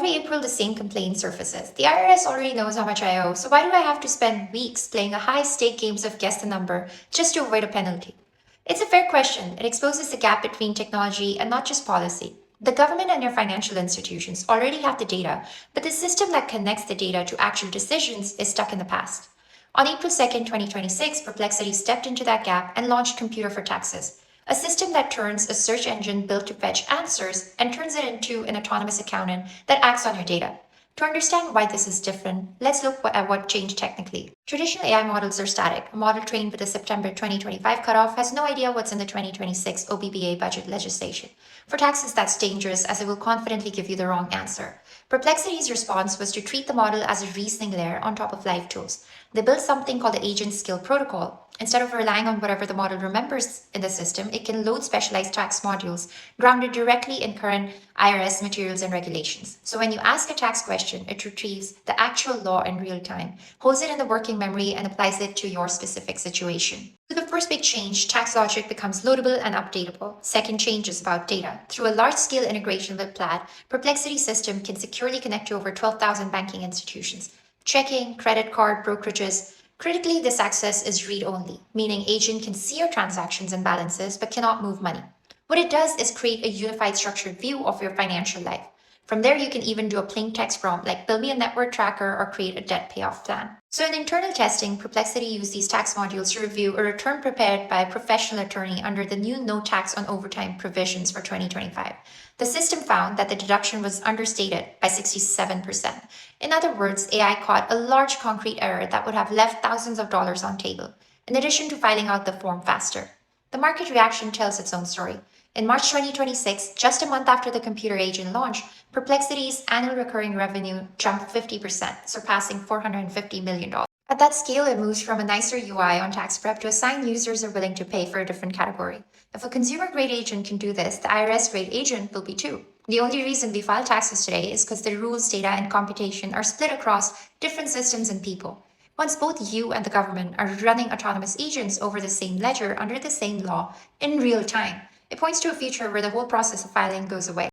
every April, the same complaint surfaces. The IRS already knows how much I owe, so why do I have to spend weeks playing a high-stake games of guess the number just to avoid a penalty? It's a fair question. It exposes the gap between technology and not just policy. The government and your financial institutions already have the data, but the system that connects the data to actual decisions is stuck in the past. On April 2nd, 2026, Perplexity stepped into that gap and launched Computer for Taxes, a system that turns a search engine built to fetch answers and turns it into an autonomous accountant that acts on your data. To understand why this is different, let's look at what changed technically. Traditional AI models are static. A model trained with a September 2025 cutoff has no idea what's in the 2026 OBBBA budget legislation. For taxes, that's dangerous as it will confidently give you the wrong answer. Perplexity's response was to treat the model as a reasoning layer on top of live tools. They built something called the agent skill protocol. Instead of relying on whatever the model remembers in the system, it can load specialized tax modules grounded directly in current IRS materials and regulations. So when you ask a tax question, it retrieves the actual law in real time, holds it in the working memory, and applies it to your specific situation. So the first big change, tax logic becomes loadable and updatable. Second change is about data. Through a large-scale integration with Plaid, Perplexity system can securely connect to over 12,000 banking institutions, checking, credit card, brokerages. Critically, this access is read-only, meaning agent can see your transactions and balances but cannot move money. What it does is create a unified structured view of your financial life. From there, you can even do a plain text prompt like build me a net worth tracker or create a debt payoff plan. So in internal testing, Perplexity used these tax modules to review a return prepared by a professional attorney under the new no tax on overtime provisions for 2025. The system found that the deduction was understated by 67%. In other words, AI caught a large concrete error that would have left thousands of dollars on table, in addition to filing out the form faster. The market reaction tells its own story. In March 2026, just a month after the computer agent launch, Perplexity's annual recurring revenue jumped 50%, surpassing $450 million. At that scale, it moves from a nicer UI on tax prep to a sign users are willing to pay for a different category. If a consumer-grade agent can do this, the IRS-grade agent will be too. The only reason we file taxes today is because the rules, data, and computation are split across different systems and people. Once both you and the government are running autonomous agents over the same ledger under the same law in real time, it points to a future where the whole process of filing goes away.